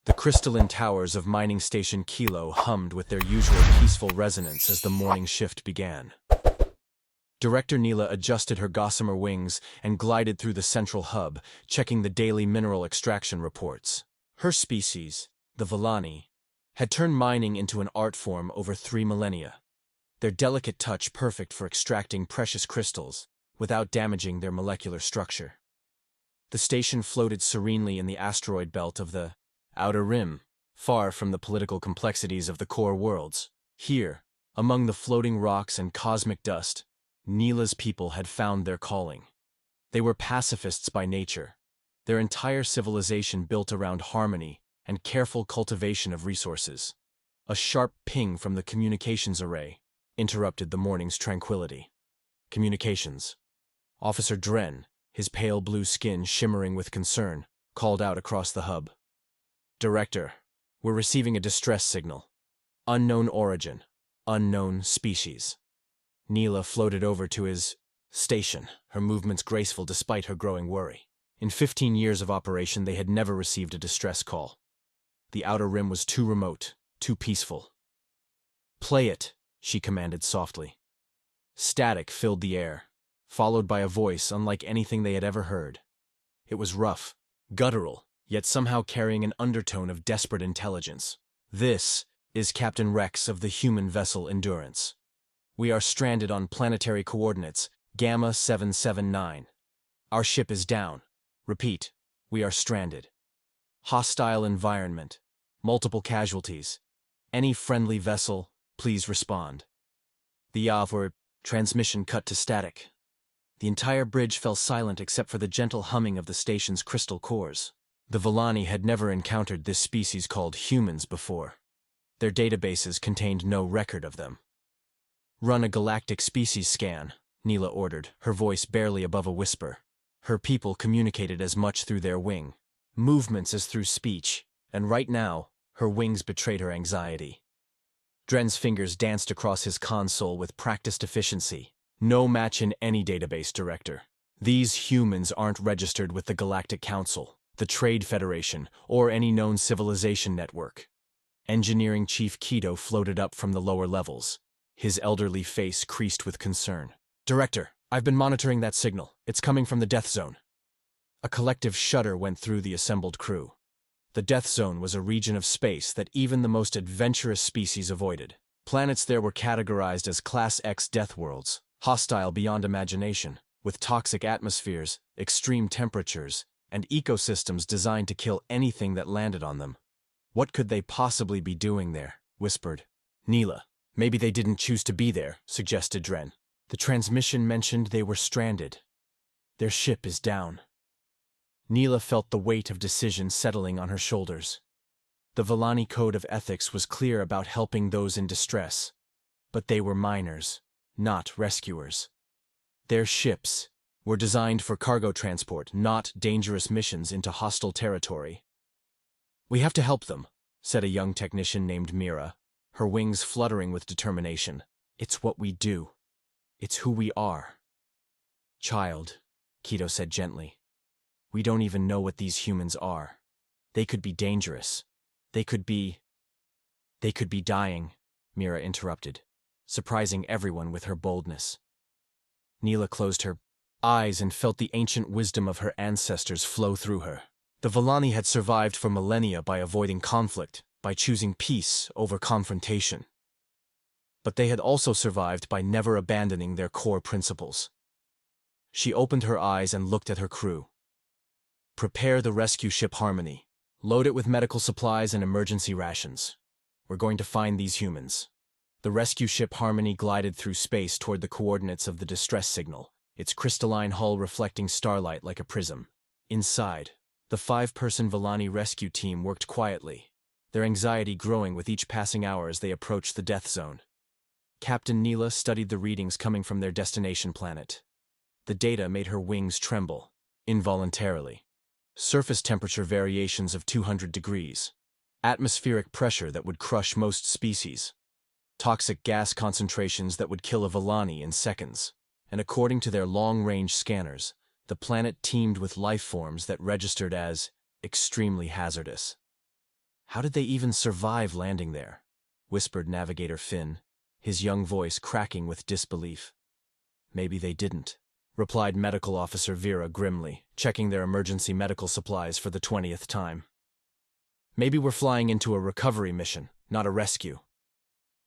The crystalline towers of mining station Kilo hummed with their usual peaceful resonance as the morning shift began. Director Neela adjusted her gossamer wings and glided through the central hub, checking the daily mineral extraction reports. Her species, the Villani, had turned mining into an art form over 3 millennia, their delicate touch perfect for extracting precious crystals without damaging their molecular structure. The station floated serenely in the asteroid belt of the Outer Rim, far from the political complexities of the core worlds. Here, among the floating rocks and cosmic dust, Neela's people had found their calling. They were pacifists by nature, their entire civilization built around harmony and careful cultivation of resources. A sharp ping from the communications array interrupted the morning's tranquility. Communications. Officer Dren, his pale blue skin shimmering with concern, called out across the hub. Director, we're receiving a distress signal. Unknown origin, unknown species. Neela floated over to his station, her movements graceful despite her growing worry. In 15 years of operation, they had never received a distress call. The Outer Rim was too remote, too peaceful. Play it, she commanded softly. Static filled the air, followed by a voice unlike anything they had ever heard. It was rough, guttural, yet somehow carrying an undertone of desperate intelligence. This is Captain Rex of the human vessel Endurance. We are stranded on planetary coordinates, Gamma 779. Our ship is down. Repeat, we are stranded. Hostile environment. Multiple casualties. Any friendly vessel, please respond. The Yavor transmission cut to static. The entire bridge fell silent except for the gentle humming of the station's crystal cores. The Villani had never encountered this species called humans before. Their databases contained no record of them. Run a galactic species scan, Neela ordered, her voice barely above a whisper. Her people communicated as much through their wing, movements as through speech, and right now, her wings betrayed her anxiety. Dren's fingers danced across his console with practiced efficiency. No match in any database, Director. These humans aren't registered with the Galactic Council, the Trade Federation, or any known civilization network. Engineering Chief Keto floated up from the lower levels, his elderly face creased with concern. Director, I've been monitoring that signal. It's coming from the Death Zone. A collective shudder went through the assembled crew. The Death Zone was a region of space that even the most adventurous species avoided. Planets there were categorized as Class X death worlds, hostile beyond imagination, with toxic atmospheres, extreme temperatures, and ecosystems designed to kill anything that landed on them. What could they possibly be doing there? Whispered Neela. Maybe they didn't choose to be there, suggested Dren. The transmission mentioned they were stranded. Their ship is down. Neela felt the weight of decision settling on her shoulders. The Villani Code of Ethics was clear about helping those in distress, but they were miners, not rescuers. Their ships were designed for cargo transport, not dangerous missions into hostile territory. We have to help them, said a young technician named Mira, her wings fluttering with determination. It's what we do. It's who we are. Child, Keto said gently. We don't even know what these humans are. They could be dangerous. They could be dying, Mira interrupted, surprising everyone with her boldness. Neela closed her eyes and felt the ancient wisdom of her ancestors flow through her. The Villani had survived for millennia by avoiding conflict, by choosing peace over confrontation. But they had also survived by never abandoning their core principles. She opened her eyes and looked at her crew. Prepare the rescue ship Harmony. Load it with medical supplies and emergency rations. We're going to find these humans. The rescue ship Harmony glided through space toward the coordinates of the distress signal, its crystalline hull reflecting starlight like a prism. Inside, the 5-person Villani rescue team worked quietly, their anxiety growing with each passing hour as they approached the death zone. Captain Neela studied the readings coming from their destination planet. The data made her wings tremble, involuntarily. Surface temperature variations of 200 degrees. Atmospheric pressure that would crush most species. Toxic gas concentrations that would kill a Villani in seconds. And according to their long-range scanners, the planet teemed with life forms that registered as extremely hazardous. How did they even survive landing there? Whispered Navigator Finn, his young voice cracking with disbelief. Maybe they didn't, replied Medical Officer Vera grimly, checking their emergency medical supplies for the 20th time. Maybe we're flying into a recovery mission, not a rescue.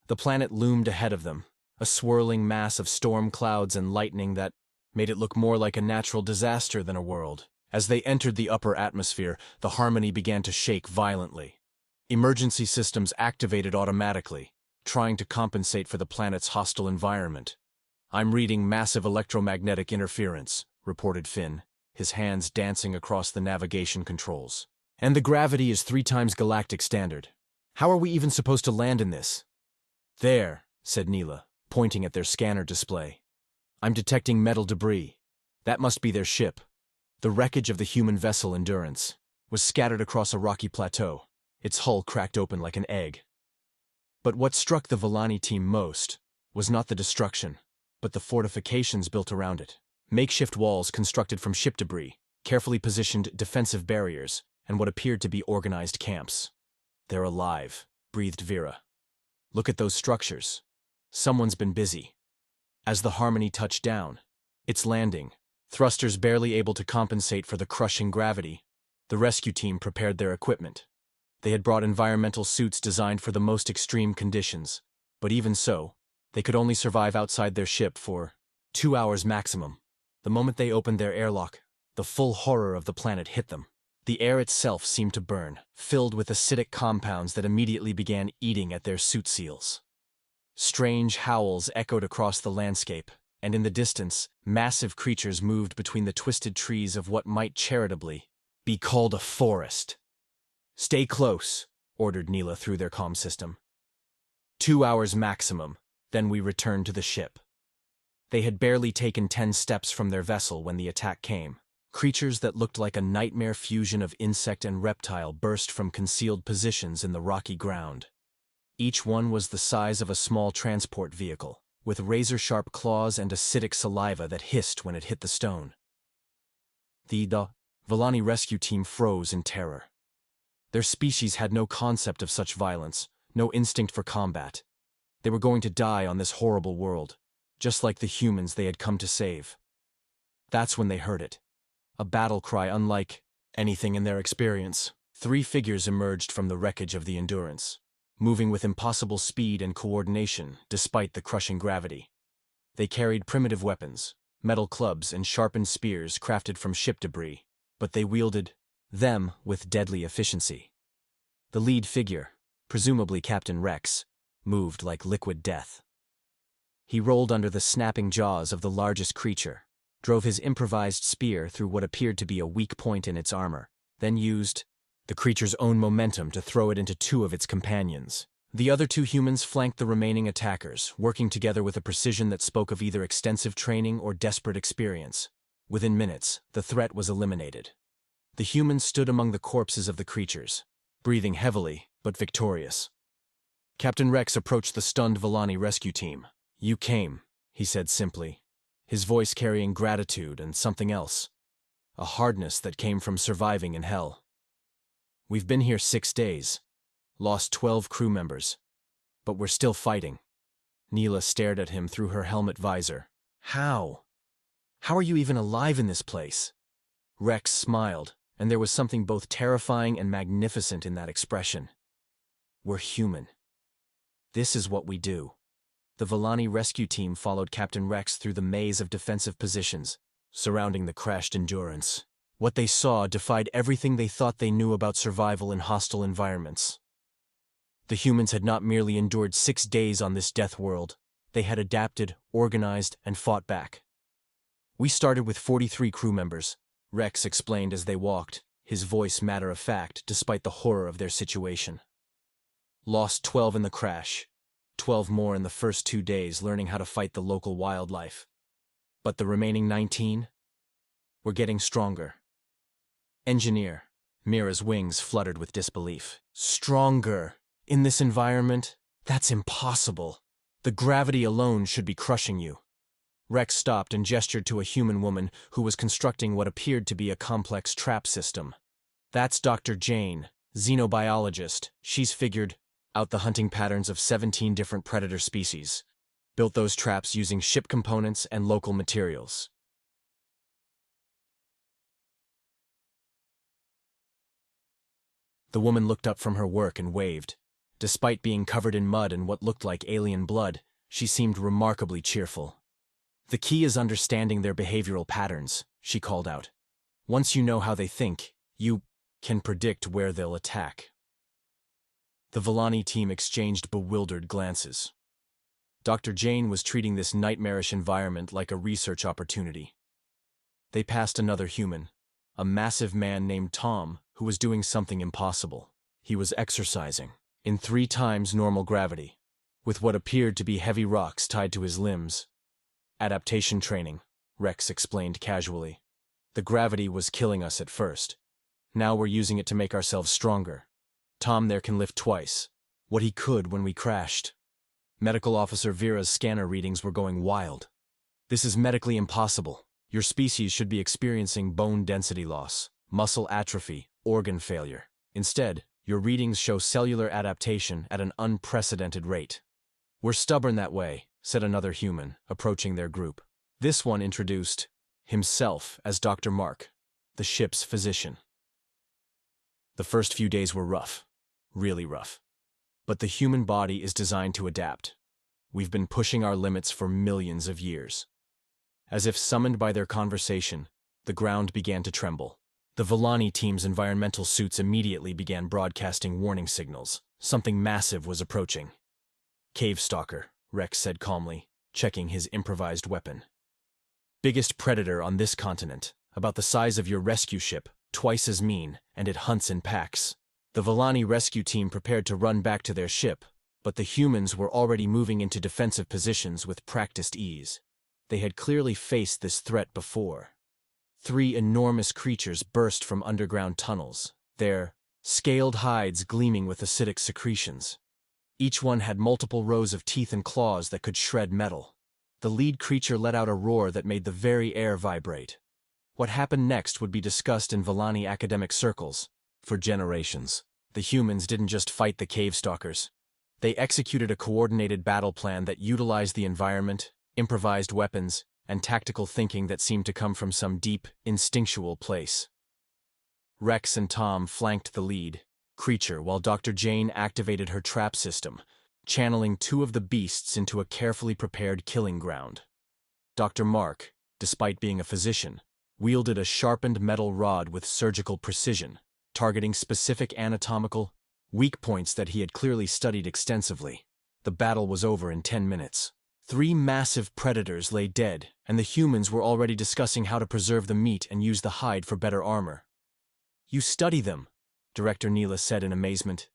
The planet loomed ahead of them, a swirling mass of storm clouds and lightning that made it look more like a natural disaster than a world. As they entered the upper atmosphere, the Harmony began to shake violently. Emergency systems activated automatically, trying to compensate for the planet's hostile environment. I'm reading massive electromagnetic interference, reported Finn, his hands dancing across the navigation controls. And the gravity is 3 times galactic standard. How are we even supposed to land in this? There, said Neela, pointing at their scanner display. I'm detecting metal debris. That must be their ship. The wreckage of the human vessel Endurance was scattered across a rocky plateau, its hull cracked open like an egg. But what struck the Villani team most was not the destruction, but the fortifications built around it. Makeshift walls constructed from ship debris, carefully positioned defensive barriers, and what appeared to be organized camps. They're alive, breathed Vera. Look at those structures. Someone's been busy. As the Harmony touched down, its landing, thrusters barely able to compensate for the crushing gravity, the rescue team prepared their equipment. They had brought environmental suits designed for the most extreme conditions, but even so, they could only survive outside their ship for 2 hours maximum. The moment they opened their airlock, the full horror of the planet hit them. The air itself seemed to burn, filled with acidic compounds that immediately began eating at their suit seals. Strange howls echoed across the landscape, and in the distance, massive creatures moved between the twisted trees of what might charitably be called a forest. Stay close, ordered Neela through their comm system. 2 hours maximum, then we returned to the ship. They had barely taken 10 steps from their vessel when the attack came. Creatures that looked like a nightmare fusion of insect and reptile burst from concealed positions in the rocky ground. Each one was the size of a small transport vehicle, with razor-sharp claws and acidic saliva that hissed when it hit the stone. The Villani rescue team froze in terror. Their species had no concept of such violence, no instinct for combat. They were going to die on this horrible world, just like the humans they had come to save. That's when they heard it. A battle cry unlike anything in their experience. 3 figures emerged from the wreckage of the Endurance, moving with impossible speed and coordination despite the crushing gravity. They carried primitive weapons, metal clubs and sharpened spears crafted from ship debris, but they wielded them with deadly efficiency. The lead figure, presumably Captain Rex, moved like liquid death. He rolled under the snapping jaws of the largest creature, drove his improvised spear through what appeared to be a weak point in its armor, then used the creature's own momentum to throw it into 2 of its companions. The other 2 humans flanked the remaining attackers, working together with a precision that spoke of either extensive training or desperate experience. Within minutes, the threat was eliminated. The humans stood among the corpses of the creatures, breathing heavily, but victorious. Captain Rex approached the stunned Villani rescue team. You came, he said simply, his voice carrying gratitude and something else, a hardness that came from surviving in hell. We've been here 6 days, lost 12 crew members, but we're still fighting. Neela stared at him through her helmet visor. How? How are you even alive in this place? Rex smiled, and there was something both terrifying and magnificent in that expression. We're human. This is what we do. The Villani rescue team followed Captain Rex through the maze of defensive positions surrounding the crashed Endurance. What they saw defied everything they thought they knew about survival in hostile environments. The humans had not merely endured 6 days on this death world, they had adapted, organized, and fought back. We started with 43 crew members, Rex explained as they walked, his voice matter-of-fact despite the horror of their situation. Lost 12 in the crash, 12 more in the first 2 days learning how to fight the local wildlife. But the remaining 19? Were getting stronger. Engineer. Mira's wings fluttered with disbelief. Stronger? In this environment? That's impossible. The gravity alone should be crushing you. Rex stopped and gestured to a human woman who was constructing what appeared to be a complex trap system. That's Dr. Jane, xenobiologist, she's figured out the hunting patterns of 17 different predator species, built those traps using ship components and local materials. The woman looked up from her work and waved. Despite being covered in mud and what looked like alien blood, she seemed remarkably cheerful. The key is understanding their behavioral patterns, she called out. Once you know how they think, you can predict where they'll attack. The Villani team exchanged bewildered glances. Dr. Jane was treating this nightmarish environment like a research opportunity. They passed another human, a massive man named Tom, who was doing something impossible. He was exercising in 3 times normal gravity, with what appeared to be heavy rocks tied to his limbs. Adaptation training, Rex explained casually. The gravity was killing us at first. Now we're using it to make ourselves stronger. Tom there can lift twice what he could when we crashed. Medical Officer Vera's scanner readings were going wild. This is medically impossible. Your species should be experiencing bone density loss, muscle atrophy, organ failure. Instead, your readings show cellular adaptation at an unprecedented rate. We're stubborn that way, said another human, approaching their group. This one introduced himself as Dr. Mark, the ship's physician. The first few days were rough, really rough. But the human body is designed to adapt. We've been pushing our limits for millions of years. As if summoned by their conversation, the ground began to tremble. The Villani team's environmental suits immediately began broadcasting warning signals. Something massive was approaching. Cave stalker, Rex said calmly, checking his improvised weapon. Biggest predator on this continent, about the size of your rescue ship, twice as mean, and it hunts in packs. The Villani rescue team prepared to run back to their ship, but the humans were already moving into defensive positions with practiced ease. They had clearly faced this threat before. 3 enormous creatures burst from underground tunnels, their scaled hides gleaming with acidic secretions. Each one had multiple rows of teeth and claws that could shred metal. The lead creature let out a roar that made the very air vibrate. What happened next would be discussed in Villani academic circles. For generations, the humans didn't just fight the cave stalkers. They executed a coordinated battle plan that utilized the environment, improvised weapons, and tactical thinking that seemed to come from some deep, instinctual place. Rex and Tom flanked the lead creature while Dr. Jane activated her trap system, channeling 2 of the beasts into a carefully prepared killing ground. Dr. Mark, despite being a physician, wielded a sharpened metal rod with surgical precision, targeting specific anatomical weak points that he had clearly studied extensively. The battle was over in 10 minutes. 3 massive predators lay dead, and the humans were already discussing how to preserve the meat and use the hide for better armor. You study them, Director Neela said in amazement.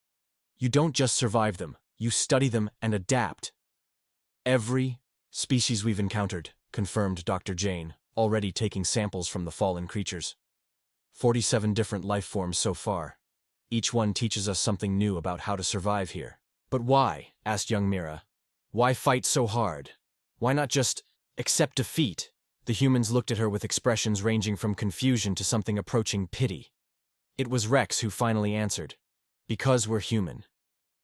You don't just survive them, you study them and adapt. Every species we've encountered, confirmed Dr. Jane, already taking samples from the fallen creatures. 47 different life forms so far. Each one teaches us something new about how to survive here. But why? Asked young Mira. Why fight so hard? Why not just accept defeat? The humans looked at her with expressions ranging from confusion to something approaching pity. It was Rex who finally answered. Because we're human.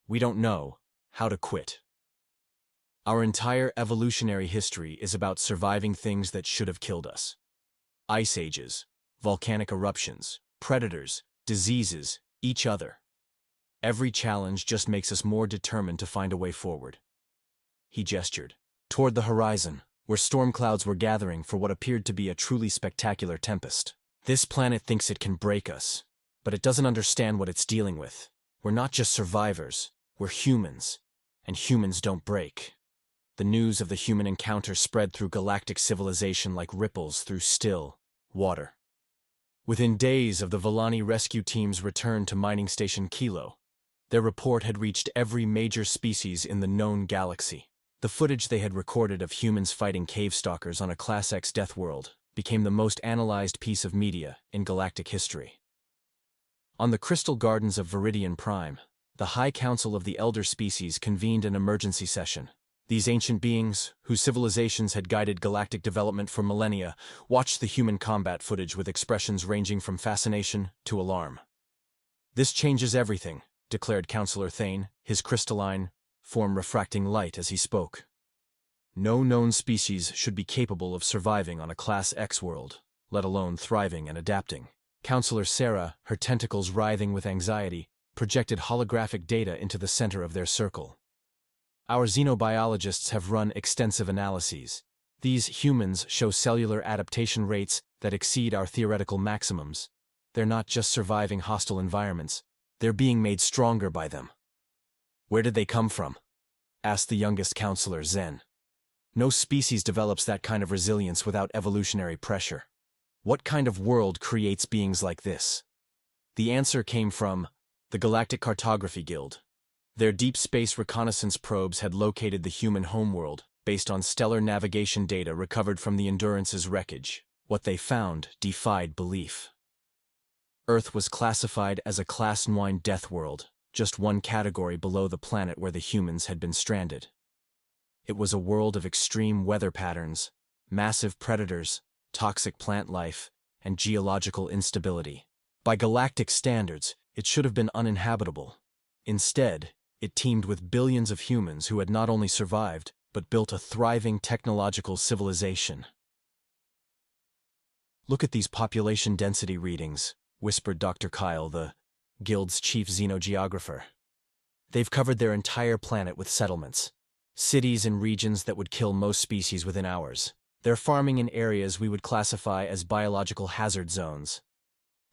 We don't know how to quit. Our entire evolutionary history is about surviving things that should have killed us. Ice ages, volcanic eruptions, predators, diseases, each other. Every challenge just makes us more determined to find a way forward. He gestured toward the horizon, where storm clouds were gathering for what appeared to be a truly spectacular tempest. This planet thinks it can break us, but it doesn't understand what it's dealing with. We're not just survivors, we're humans, and humans don't break. The news of the human encounter spread through galactic civilization like ripples through still water. Within days of the Villani rescue team's return to mining station Kilo, their report had reached every major species in the known galaxy. The footage they had recorded of humans fighting cave stalkers on a Class X Deathworld became the most analyzed piece of media in galactic history. On the crystal gardens of Viridian Prime, the High Council of the Elder Species convened an emergency session. These ancient beings, whose civilizations had guided galactic development for millennia, watched the human combat footage with expressions ranging from fascination to alarm. "This changes everything," declared Counselor Thane, his crystalline form refracting light as he spoke. "No known species should be capable of surviving on a Class X world, let alone thriving and adapting." Counselor Sarah, her tentacles writhing with anxiety, projected holographic data into the center of their circle. "Our xenobiologists have run extensive analyses. These humans show cellular adaptation rates that exceed our theoretical maximums. They're not just surviving hostile environments, they're being made stronger by them." "Where did they come from?" asked the youngest counselor, Zen. "No species develops that kind of resilience without evolutionary pressure. What kind of world creates beings like this?" The answer came from the Galactic Cartography Guild. Their deep space reconnaissance probes had located the human homeworld based on stellar navigation data recovered from the Endurance's wreckage. What they found defied belief. Earth was classified as a Class 9 death world, just one category below the planet where the humans had been stranded. It was a world of extreme weather patterns, massive predators, toxic plant life, and geological instability. By galactic standards, it should have been uninhabitable. Instead, it teemed with billions of humans who had not only survived, but built a thriving technological civilization. "Look at these population density readings," whispered Dr. Kyle, the Guild's chief xenogeographer. "They've covered their entire planet with settlements. Cities and regions that would kill most species within hours. They're farming in areas we would classify as biological hazard zones."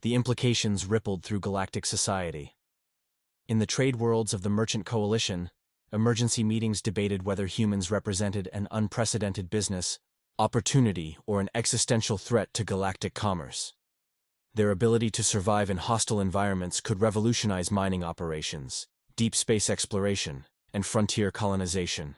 The implications rippled through galactic society. In the trade worlds of the Merchant Coalition, emergency meetings debated whether humans represented an unprecedented business opportunity or an existential threat to galactic commerce. Their ability to survive in hostile environments could revolutionize mining operations, deep space exploration, and frontier colonization.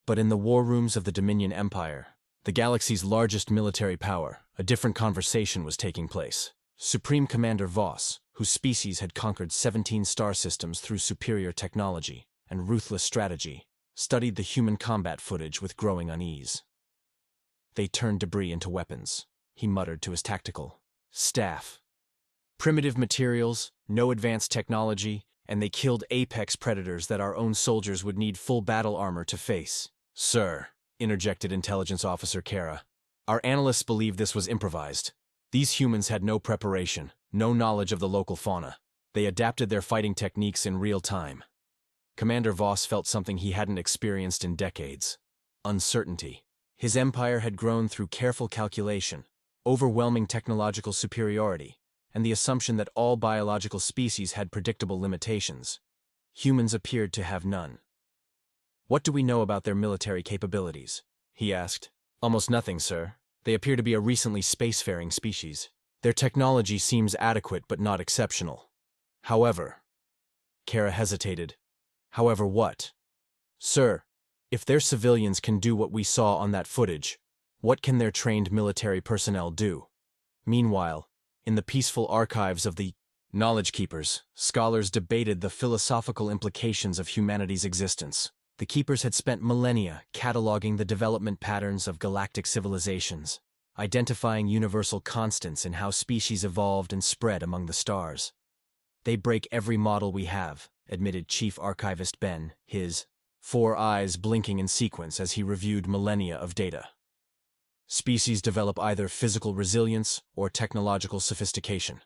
But in the war rooms of the Dominion Empire, the galaxy's largest military power, a different conversation was taking place. Supreme Commander Voss, whose species had conquered 17 star systems through superior technology and ruthless strategy, studied the human combat footage with growing unease. "They turned debris into weapons," he muttered to his tactical staff. "Primitive materials, no advanced technology, and they killed apex predators that our own soldiers would need full battle armor to face." "Sir," interjected Intelligence Officer Kara, "our analysts believe this was improvised. These humans had no preparation, no knowledge of the local fauna. They adapted their fighting techniques in real time." Commander Voss felt something he hadn't experienced in decades: uncertainty. His empire had grown through careful calculation, overwhelming technological superiority, and the assumption that all biological species had predictable limitations. Humans appeared to have none. "What do we know about their military capabilities?" he asked. "Almost nothing, sir. They appear to be a recently spacefaring species. Their technology seems adequate but not exceptional. However—" Kara hesitated. "However what?" "Sir, if their civilians can do what we saw on that footage, what can their trained military personnel do?" Meanwhile, in the peaceful archives of the Knowledge Keepers, scholars debated the philosophical implications of humanity's existence. The Keepers had spent millennia cataloging the development patterns of galactic civilizations, identifying universal constants in how species evolved and spread among the stars. "They break every model we have," admitted Chief Archivist Ben, his 4 eyes blinking in sequence as he reviewed millennia of data. "Species develop either physical resilience or technological sophistication.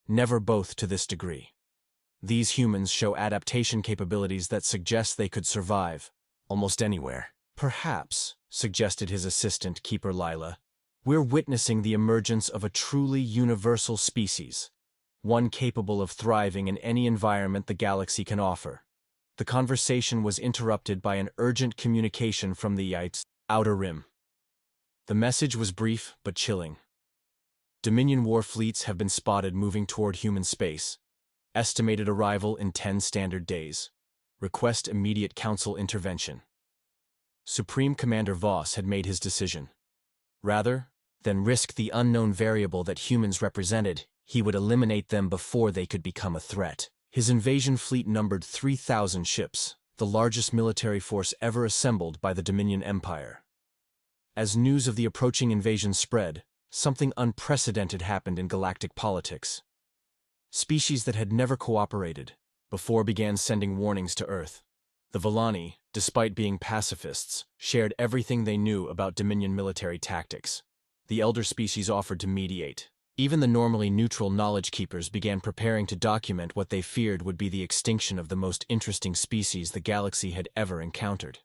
Never both to this degree. These humans show adaptation capabilities that suggest they could survive almost anywhere." "Perhaps," suggested his assistant, Keeper Lila, "we're witnessing the emergence of a truly universal species, one capable of thriving in any environment the galaxy can offer." The conversation was interrupted by an urgent communication from the Outer Rim. The message was brief but chilling. "Dominion war fleets have been spotted moving toward human space. Estimated arrival in 10 standard days. Request immediate council intervention." Supreme Commander Voss had made his decision. Rather than risk the unknown variable that humans represented, he would eliminate them before they could become a threat. His invasion fleet numbered 3,000 ships, the largest military force ever assembled by the Dominion Empire. As news of the approaching invasion spread, something unprecedented happened in galactic politics. species that had never cooperated before began sending warnings to Earth. The Volani, despite being pacifists, shared everything they knew about Dominion military tactics. The elder species offered to mediate. Even the normally neutral knowledge keepers began preparing to document what they feared would be the extinction of the most interesting species the galaxy had ever encountered.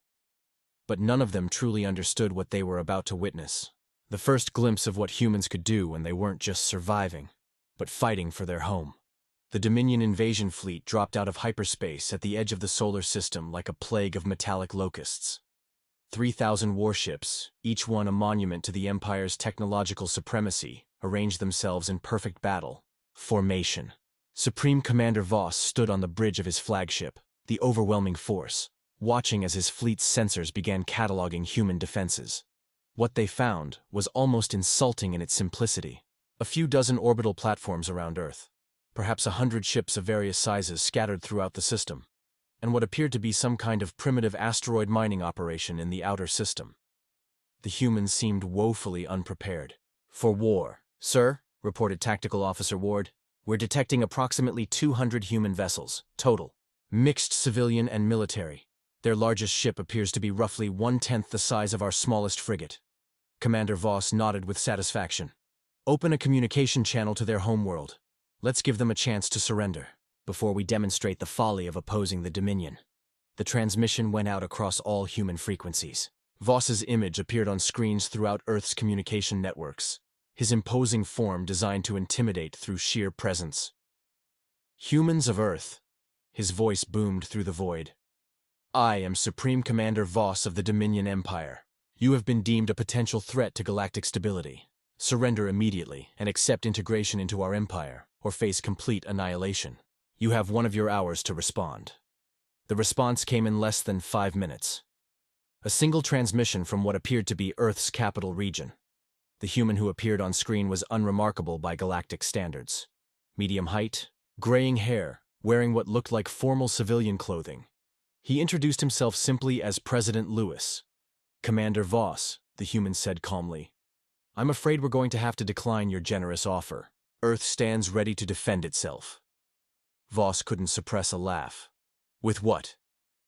But none of them truly understood what they were about to witness. The first glimpse of what humans could do when they weren't just surviving, but fighting for their home. The Dominion invasion fleet dropped out of hyperspace at the edge of the solar system like a plague of metallic locusts. 3,000 warships, each one a monument to the Empire's technological supremacy, arranged themselves in perfect battle formation. Supreme Commander Voss stood on the bridge of his flagship, the overwhelming force, watching as his fleet's sensors began cataloging human defenses. What they found was almost insulting in its simplicity. A few dozen orbital platforms around Earth, perhaps 100 ships of various sizes scattered throughout the system, and what appeared to be some kind of primitive asteroid mining operation in the outer system. The humans seemed woefully unprepared. "For war, sir," reported Tactical Officer Ward. "We're detecting approximately 200 human vessels, total. Mixed civilian and military. Their largest ship appears to be roughly 1/10 the size of our smallest frigate." Commander Voss nodded with satisfaction. "Open a communication channel to their homeworld. Let's give them a chance to surrender, before we demonstrate the folly of opposing the Dominion." The transmission went out across all human frequencies. Voss's image appeared on screens throughout Earth's communication networks, his imposing form designed to intimidate through sheer presence. "Humans of Earth," his voice boomed through the void. "I am Supreme Commander Voss of the Dominion Empire. You have been deemed a potential threat to galactic stability. Surrender immediately and accept integration into our empire, or face complete annihilation. You have 1 of your hours to respond." The response came in less than 5 minutes. A single transmission from what appeared to be Earth's capital region. The human who appeared on screen was unremarkable by galactic standards. Medium height, graying hair, wearing what looked like formal civilian clothing. He introduced himself simply as President Lewis. "Commander Voss," the human said calmly. "I'm afraid we're going to have to decline your generous offer. Earth stands ready to defend itself." Voss couldn't suppress a laugh. "With what?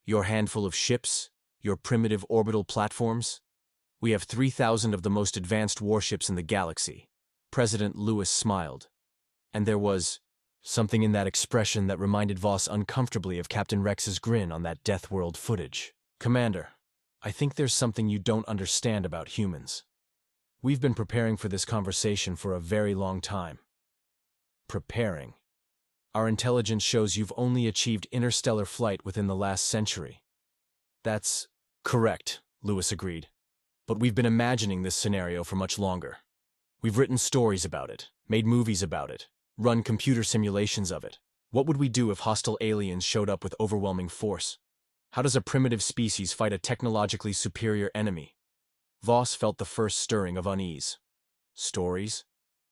Your handful of ships? Your primitive orbital platforms? We have 3,000 of the most advanced warships in the galaxy." President Lewis smiled. And there was something in that expression that reminded Voss uncomfortably of Captain Rex's grin on that Deathworld footage. "Commander, I think there's something you don't understand about humans. We've been preparing for this conversation for a very long time." "Preparing? Our intelligence shows you've only achieved interstellar flight within the last century." "That's correct," Lewis agreed. "But we've been imagining this scenario for much longer. We've written stories about it, made movies about it, run computer simulations of it. What would we do if hostile aliens showed up with overwhelming force? How does a primitive species fight a technologically superior enemy?" Voss felt the first stirring of unease. "Stories?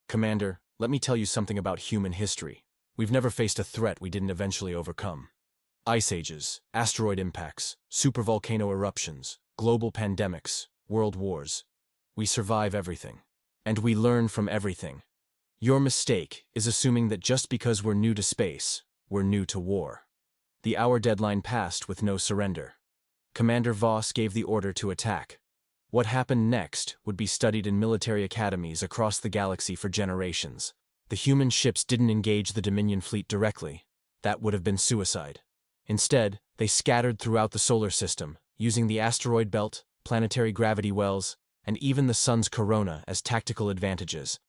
Commander, let me tell you something about human history. We've never faced a threat we didn't eventually overcome. Ice ages, asteroid impacts, supervolcano eruptions, global pandemics, world wars. We survive everything. And we learn from everything. Your mistake is assuming that just because we're new to space, we're new to war." The hour deadline passed with no surrender. Commander Voss gave the order to attack. What happened next would be studied in military academies across the galaxy for generations. The human ships didn't engage the Dominion fleet directly. That would have been suicide. Instead, they scattered throughout the solar system, using the asteroid belt, planetary gravity wells, and even the sun's corona as tactical advantages.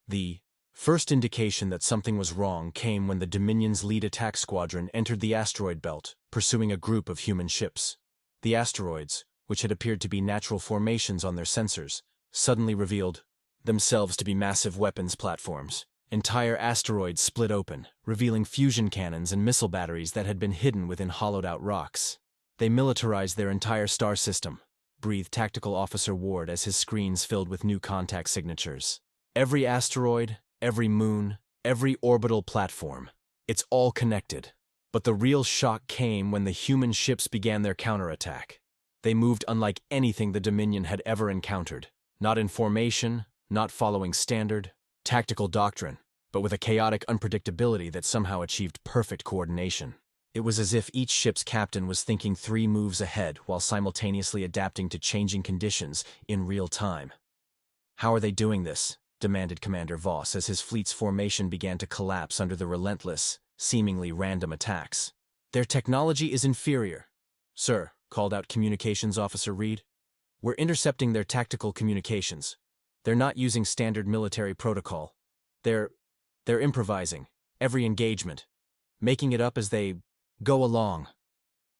The first indication that something was wrong came when the Dominion's lead attack squadron entered the asteroid belt, pursuing a group of human ships. The asteroids, which had appeared to be natural formations on their sensors, suddenly revealed themselves to be massive weapons platforms. Entire asteroids split open, revealing fusion cannons and missile batteries that had been hidden within hollowed-out rocks. "They militarized their entire star system," breathed Tactical Officer Ward as his screens filled with new contact signatures. "Every asteroid, every moon, every orbital platform. It's all connected." But the real shock came when the human ships began their counterattack. They moved unlike anything the Dominion had ever encountered. Not in formation, not following standard, tactical doctrine. but with a chaotic unpredictability that somehow achieved perfect coordination. It was as if each ship's captain was thinking 3 moves ahead while simultaneously adapting to changing conditions in real time. "How are they doing this?" demanded Commander Voss as his fleet's formation began to collapse under the relentless, seemingly random attacks. "Their technology is inferior, sir," called out Communications Officer Reed. "We're intercepting their tactical communications. They're not using standard military protocol. They're improvising, every engagement, making it up as they go along."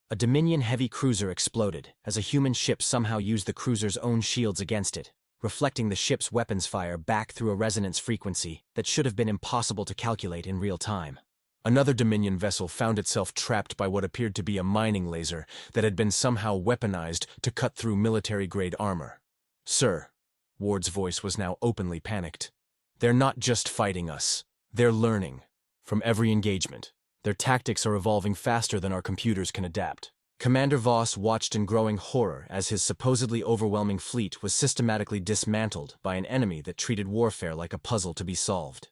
A Dominion heavy cruiser exploded as a human ship somehow used the cruiser's own shields against it, reflecting the ship's weapons fire back through a resonance frequency that should have been impossible to calculate in real time. Another Dominion vessel found itself trapped by what appeared to be a mining laser that had been somehow weaponized to cut through military-grade armor. "Sir," Ward's voice was now openly panicked. "They're not just fighting us. They're learning. From every engagement. Their tactics are evolving faster than our computers can adapt." Commander Voss watched in growing horror as his supposedly overwhelming fleet was systematically dismantled by an enemy that treated warfare like a puzzle to be solved.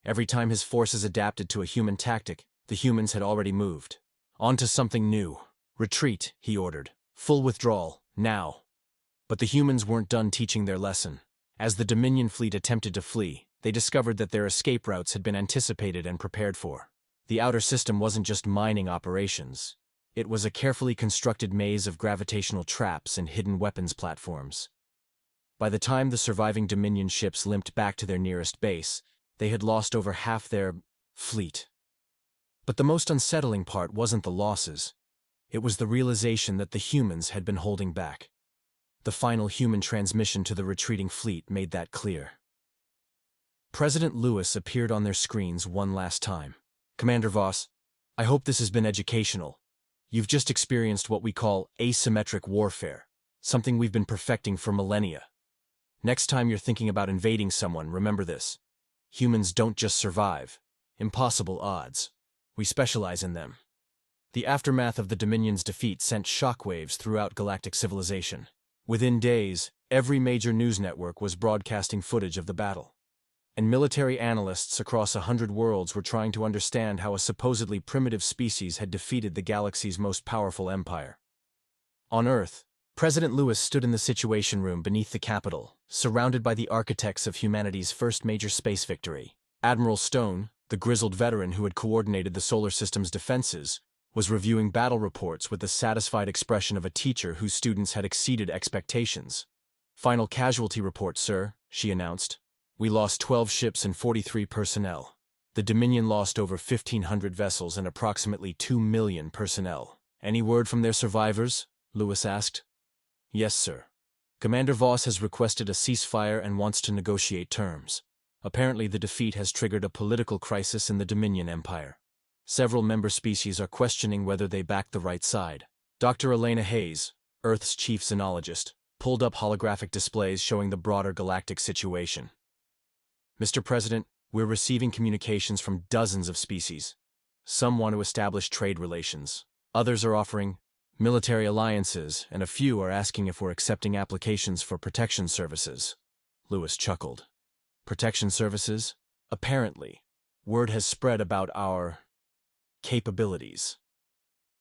Every time his forces adapted to a human tactic, the humans had already moved. "On to something new. Retreat," he ordered. "Full withdrawal, now." But the humans weren't done teaching their lesson. As the Dominion fleet attempted to flee, they discovered that their escape routes had been anticipated and prepared for. The outer system wasn't just mining operations. It was a carefully constructed maze of gravitational traps and hidden weapons platforms. By the time the surviving Dominion ships limped back to their nearest base, they had lost over half their fleet. But the most unsettling part wasn't the losses. It was the realization that the humans had been holding back. The final human transmission to the retreating fleet made that clear. President Lewis appeared on their screens one last time. "Commander Voss, I hope this has been educational. You've just experienced what we call asymmetric warfare, something we've been perfecting for millennia. Next time you're thinking about invading someone, remember this. Humans don't just survive. Impossible odds. We specialize in them." The aftermath of the Dominion's defeat sent shockwaves throughout galactic civilization. Within days, every major news network was broadcasting footage of the battle. And military analysts across 100 worlds were trying to understand how a supposedly primitive species had defeated the galaxy's most powerful empire. On Earth, President Lewis stood in the Situation Room beneath the Capitol, surrounded by the architects of humanity's first major space victory. Admiral Stone, the grizzled veteran who had coordinated the solar system's defenses, was reviewing battle reports with the satisfied expression of a teacher whose students had exceeded expectations. "Final casualty report, sir," she announced. "We lost 12 ships and 43 personnel. The Dominion lost over 1,500 vessels and approximately 2 million personnel." "Any word from their survivors?" Lewis asked. "Yes, sir. Commander Voss has requested a ceasefire and wants to negotiate terms. Apparently the defeat has triggered a political crisis in the Dominion Empire. Several member species are questioning whether they back the right side." Dr. Elena Hayes, Earth's chief xenologist, pulled up holographic displays showing the broader galactic situation. "Mr. President, we're receiving communications from dozens of species. Some want to establish trade relations. Others are offering military alliances, and a few are asking if we're accepting applications for protection services." Lewis chuckled. "Protection services? Apparently. Word has spread about our capabilities.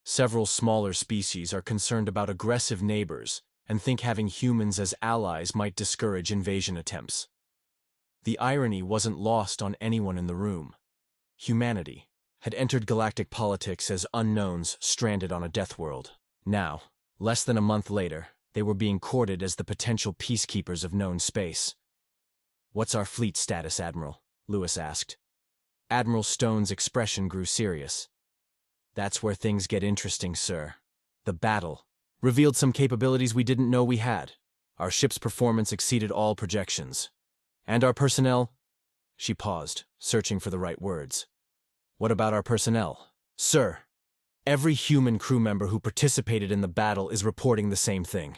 Several smaller species are concerned about aggressive neighbors and think having humans as allies might discourage invasion attempts." The irony wasn't lost on anyone in the room. Humanity had entered galactic politics as unknowns stranded on a death world. Now, less than a month later, they were being courted as the potential peacekeepers of known space. "What's our fleet status, Admiral?" Lewis asked. Admiral Stone's expression grew serious. "That's where things get interesting, sir. The battle revealed some capabilities we didn't know we had. Our ship's performance exceeded all projections. And our personnel?" She paused, searching for the right words. "What about our personnel?" "Sir, every human crew member who participated in the battle is reporting the same thing.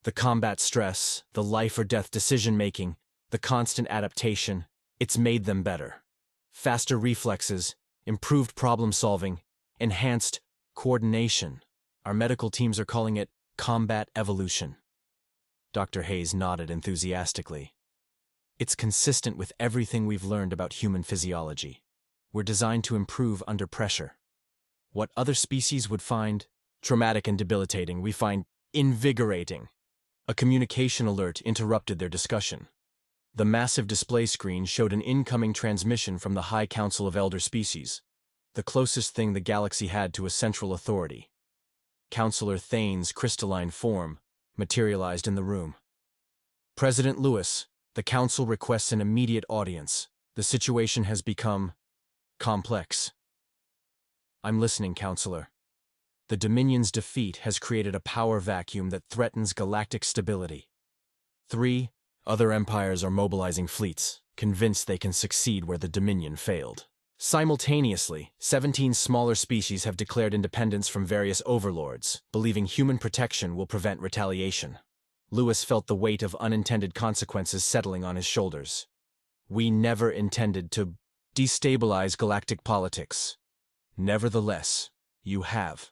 The combat stress, the life-or-death decision-making, the constant adaptation, it's made them better. Faster reflexes, improved problem-solving, enhanced coordination. Our medical teams are calling it combat evolution." Dr. Hayes nodded enthusiastically. It's consistent with everything we've learned about human physiology. We're designed to improve under pressure. What other species would find traumatic and debilitating, we find invigorating. A communication alert interrupted their discussion. The massive display screen showed an incoming transmission from the High Council of Elder Species, the closest thing the galaxy had to a central authority. Counselor Thane's crystalline form materialized in the room. President Lewis, the Council requests an immediate audience. The situation has become complex. I'm listening, Counselor. The Dominion's defeat has created a power vacuum that threatens galactic stability. 3 other empires are mobilizing fleets, convinced they can succeed where the Dominion failed. Simultaneously, 17 smaller species have declared independence from various overlords, believing human protection will prevent retaliation. Lewis felt the weight of unintended consequences settling on his shoulders. We never intended to destabilize galactic politics. Nevertheless, you have.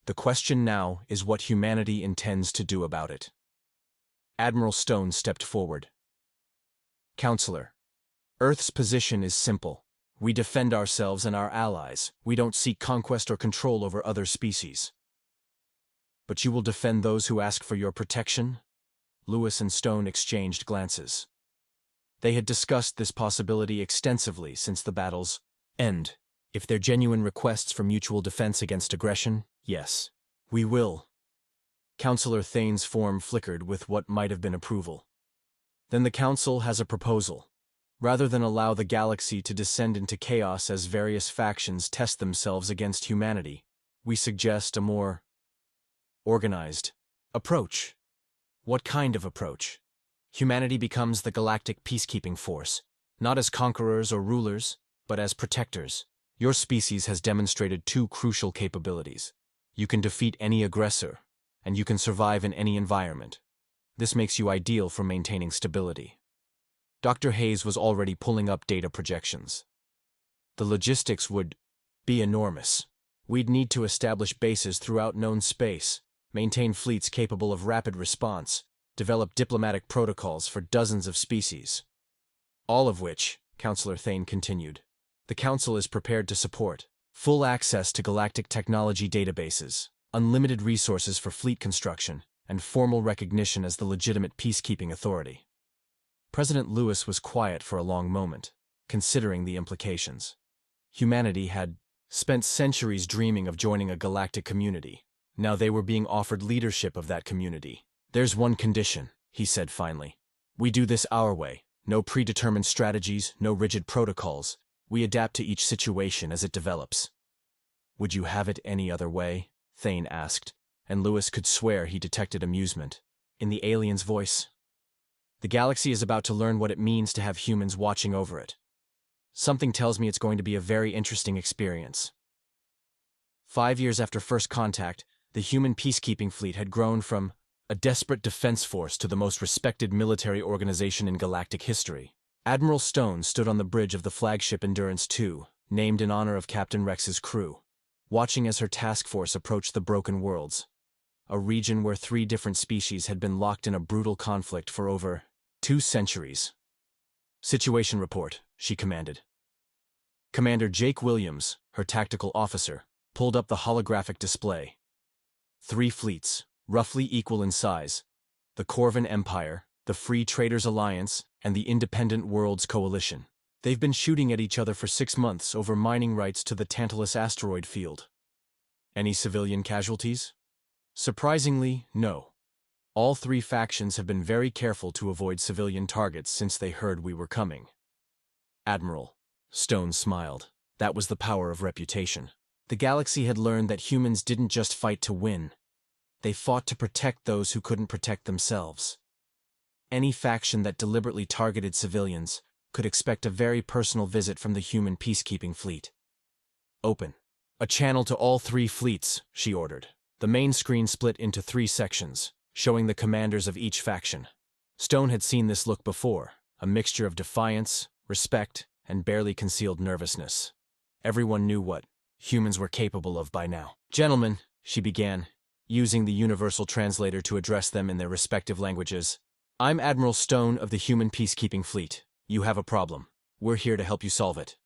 The question now is what humanity intends to do about it. Admiral Stone stepped forward. Counselor, Earth's position is simple. We defend ourselves and our allies. We don't seek conquest or control over other species. But you will defend those who ask for your protection? Lewis and Stone exchanged glances. They had discussed this possibility extensively since the battle's end. If they're genuine requests for mutual defense against aggression, yes, we will. Counselor Thane's form flickered with what might have been approval. Then the Council has a proposal. Rather than allow the galaxy to descend into chaos as various factions test themselves against humanity, we suggest a more organized approach. What kind of approach? Humanity becomes the galactic peacekeeping force, not as conquerors or rulers, but as protectors. Your species has demonstrated 2 crucial capabilities. You can defeat any aggressor, and you can survive in any environment. This makes you ideal for maintaining stability. Dr. Hayes was already pulling up data projections. The logistics would be enormous. We'd need to establish bases throughout known space, maintain fleets capable of rapid response, develop diplomatic protocols for dozens of species. All of which, Counselor Thane continued, the Council is prepared to support. Full access to galactic technology databases, unlimited resources for fleet construction, and formal recognition as the legitimate peacekeeping authority. President Lewis was quiet for a long moment, considering the implications. Humanity had spent centuries dreaming of joining a galactic community. Now they were being offered leadership of that community. There's one condition, he said finally. We do this our way. No predetermined strategies, no rigid protocols. We adapt to each situation as it develops. Would you have it any other way? Thane asked, and Lewis could swear he detected amusement in the alien's voice. The galaxy is about to learn what it means to have humans watching over it. Something tells me it's going to be a very interesting experience. 5 years after first contact, the human peacekeeping fleet had grown from a desperate defense force to the most respected military organization in galactic history. Admiral Stone stood on the bridge of the flagship Endurance II, named in honor of Captain Rex's crew, watching as her task force approached the Broken Worlds, a region where 3 different species had been locked in a brutal conflict for over 2 centuries. Situation report, she commanded. Commander Jake Williams, her tactical officer, pulled up the holographic display. 3 fleets, roughly equal in size, the Corvin Empire, the Free Traders Alliance, and the Independent Worlds Coalition. They've been shooting at each other for 6 months over mining rights to the Tantalus asteroid field. Any civilian casualties? Surprisingly, no. All 3 factions have been very careful to avoid civilian targets since they heard we were coming. Admiral, Stone smiled. That was the power of reputation. The galaxy had learned that humans didn't just fight to win. They fought to protect those who couldn't protect themselves. Any faction that deliberately targeted civilians could expect a very personal visit from the human peacekeeping fleet. Open a channel to all 3 fleets, she ordered. The main screen split into 3 sections, showing the commanders of each faction. Stone had seen this look before, a mixture of defiance, respect, and barely concealed nervousness. Everyone knew what humans were capable of by now. Gentlemen, she began, using the universal translator to address them in their respective languages, I'm Admiral Stone of the Human Peacekeeping Fleet. You have a problem. We're here to help you solve it.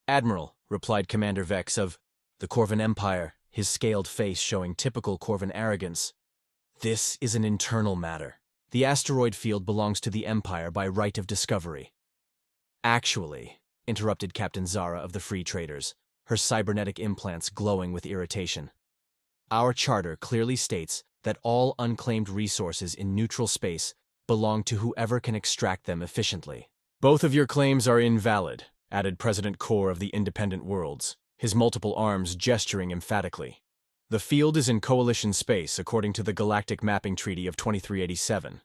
Admiral, replied Commander Vex of the Corvan Empire, his scaled face showing typical Corvan arrogance. This is an internal matter. The asteroid field belongs to the Empire by right of discovery. Actually, interrupted Captain Zara of the Free Traders, her cybernetic implants glowing with irritation. Our charter clearly states that all unclaimed resources in neutral space belong to whoever can extract them efficiently. Both of your claims are invalid, added President Kor of the Independent Worlds, his multiple arms gesturing emphatically. The field is in coalition space according to the Galactic Mapping Treaty of 2387.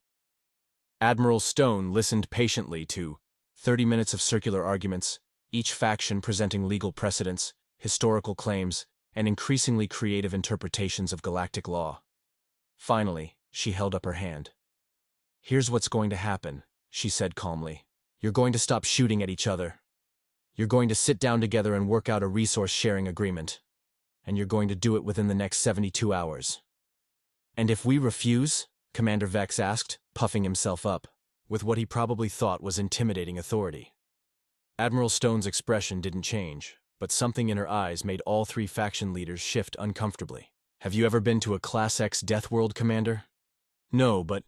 Admiral Stone listened patiently to 30 minutes of circular arguments, each faction presenting legal precedents, historical claims, and increasingly creative interpretations of galactic law. Finally, she held up her hand. Here's what's going to happen, she said calmly. You're going to stop shooting at each other. You're going to sit down together and work out a resource-sharing agreement. And you're going to do it within the next 72 hours. And if we refuse? Commander Vex asked, puffing himself up, with what he probably thought was intimidating authority. Admiral Stone's expression didn't change, but something in her eyes made all three faction leaders shift uncomfortably. Have you ever been to a Class X Deathworld, Commander? No, but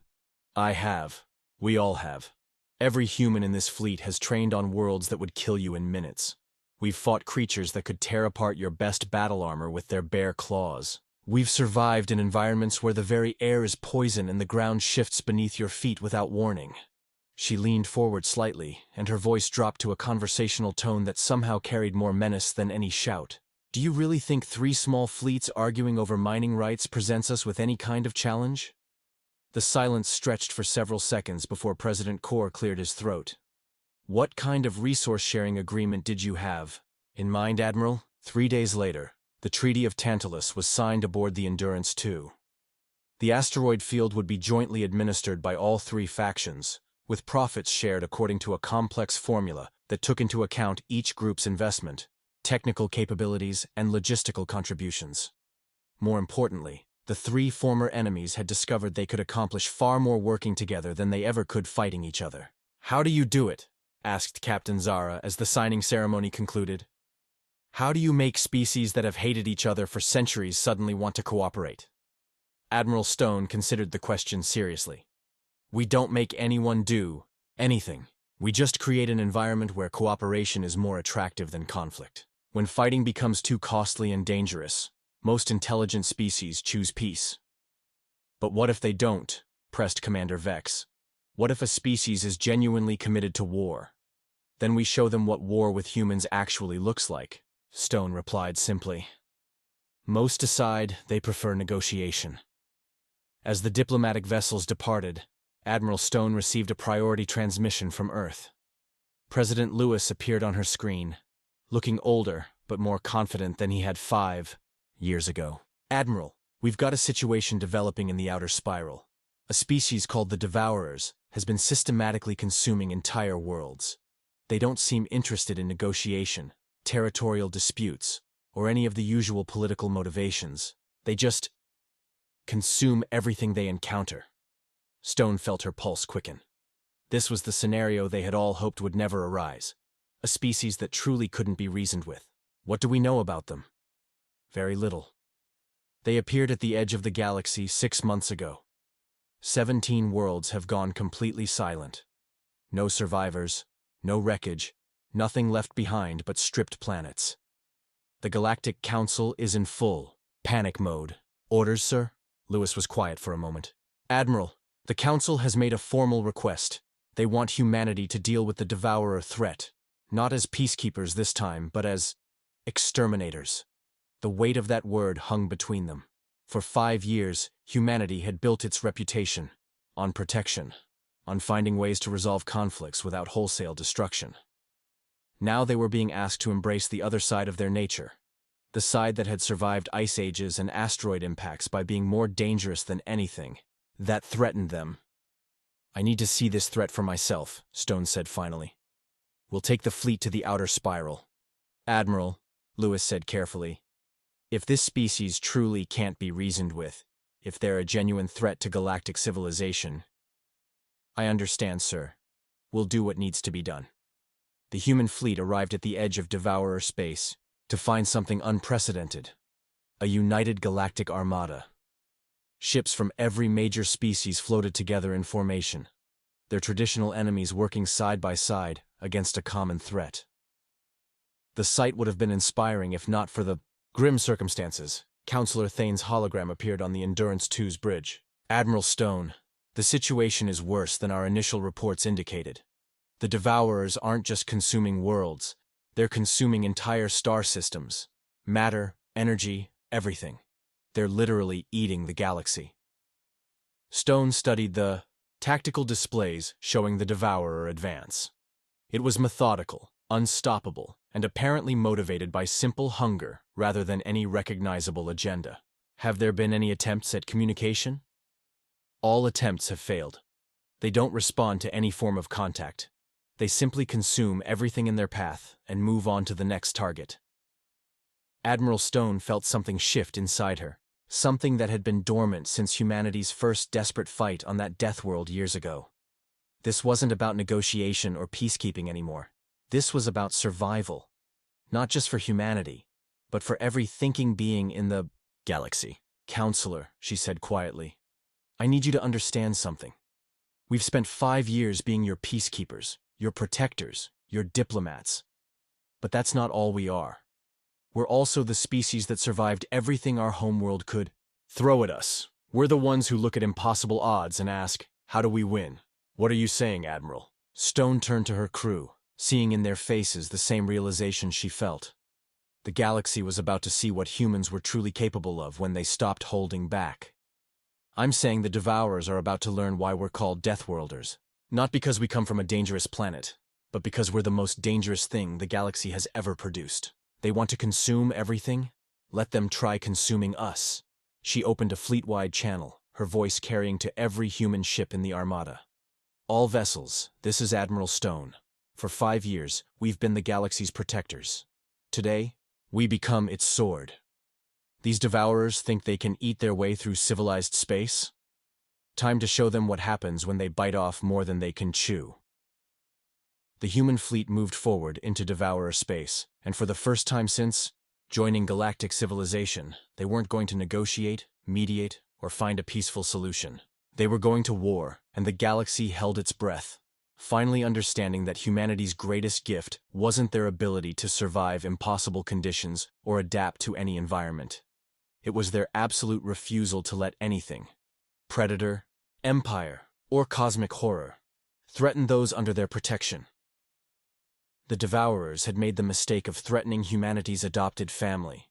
I have. We all have. Every human in this fleet has trained on worlds that would kill you in minutes. We've fought creatures that could tear apart your best battle armor with their bare claws. We've survived in environments where the very air is poison and the ground shifts beneath your feet without warning. She leaned forward slightly, and her voice dropped to a conversational tone that somehow carried more menace than any shout. Do you really think three small fleets arguing over mining rights presents us with any kind of challenge? The silence stretched for several seconds before President Kor cleared his throat. What kind of resource-sharing agreement did you have in mind, Admiral? 3 days later, the Treaty of Tantalus was signed aboard the Endurance II. The asteroid field would be jointly administered by all three factions, with profits shared according to a complex formula that took into account each group's investment, technical capabilities, and logistical contributions. More importantly, the three former enemies had discovered they could accomplish far more working together than they ever could fighting each other. How do you do it? Asked Captain Zara as the signing ceremony concluded. How do you make species that have hated each other for centuries suddenly want to cooperate? Admiral Stone considered the question seriously. We don't make anyone do anything. We just create an environment where cooperation is more attractive than conflict. When fighting becomes too costly and dangerous, most intelligent species choose peace. But what if they don't? Pressed Commander Vex. What if a species is genuinely committed to war? Then we show them what war with humans actually looks like, Stone replied simply. Most decide they prefer negotiation. As the diplomatic vessels departed, Admiral Stone received a priority transmission from Earth. President Lewis appeared on her screen, looking older but more confident than he had 5 years ago. Admiral, we've got a situation developing in the outer spiral. A species called the Devourers has been systematically consuming entire worlds. They don't seem interested in negotiation, territorial disputes, or any of the usual political motivations. They just consume everything they encounter. Stone felt her pulse quicken. This was the scenario they had all hoped would never arise. A species that truly couldn't be reasoned with. What do we know about them? Very little. They appeared at the edge of the galaxy 6 months ago. 17 worlds have gone completely silent. No survivors, no wreckage, nothing left behind but stripped planets. The Galactic Council is in full panic mode. Orders, sir? Lewis was quiet for a moment. Admiral, the Council has made a formal request. They want humanity to deal with the Devourer threat, not as peacekeepers this time, but as exterminators. The weight of that word hung between them. For 5 years, humanity had built its reputation on protection, on finding ways to resolve conflicts without wholesale destruction. Now they were being asked to embrace the other side of their nature, the side that had survived ice ages and asteroid impacts by being more dangerous than anything that threatened them. I need to see this threat for myself, Stone said finally. We'll take the fleet to the outer spiral. Admiral, Lewis said carefully, if this species truly can't be reasoned with, if they're a genuine threat to galactic civilization, I understand, sir. We'll do what needs to be done. The human fleet arrived at the edge of Devourer space to find something unprecedented. A united galactic armada. Ships from every major species floated together in formation, their traditional enemies working side by side against a common threat. The sight would have been inspiring if not for the grim circumstances. Counselor Thane's hologram appeared on the Endurance 2's bridge. Admiral Stone, the situation is worse than our initial reports indicated. The Devourers aren't just consuming worlds, they're consuming entire star systems. Matter, energy, everything. They're literally eating the galaxy. Stone studied the tactical displays showing the Devourer advance. It was methodical, unstoppable, and apparently motivated by simple hunger rather than any recognizable agenda. Have there been any attempts at communication? All attempts have failed. They don't respond to any form of contact. They simply consume everything in their path and move on to the next target. Admiral Stone felt something shift inside her, something that had been dormant since humanity's first desperate fight on that Deathworld years ago. This wasn't about negotiation or peacekeeping anymore. This was about survival. Not just for humanity, but for every thinking being in the galaxy. Counselor, she said quietly, I need you to understand something. We've spent 5 years being your peacekeepers, your protectors, your diplomats. But that's not all we are. We're also the species that survived everything our homeworld could throw at us. We're the ones who look at impossible odds and ask, how do we win? What are you saying, Admiral? Stone turned to her crew, seeing in their faces the same realization she felt. The galaxy was about to see what humans were truly capable of when they stopped holding back. I'm saying the Devourers are about to learn why we're called Deathworlders. Not because we come from a dangerous planet, but because we're the most dangerous thing the galaxy has ever produced. They want to consume everything? Let them try consuming us. She opened a fleet-wide channel, her voice carrying to every human ship in the Armada. All vessels, this is Admiral Stone. For 5 years, we've been the galaxy's protectors. Today, we become its sword. These Devourers think they can eat their way through civilized space? Time to show them what happens when they bite off more than they can chew. The human fleet moved forward into Devourer space, and for the first time since joining galactic civilization, they weren't going to negotiate, mediate, or find a peaceful solution. They were going to war, and the galaxy held its breath, finally understanding that humanity's greatest gift wasn't their ability to survive impossible conditions or adapt to any environment. It was their absolute refusal to let anything, predator, empire, or cosmic horror, threaten those under their protection. The Devourers had made the mistake of threatening humanity's adopted family.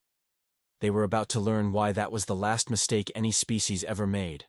They were about to learn why that was the last mistake any species ever made.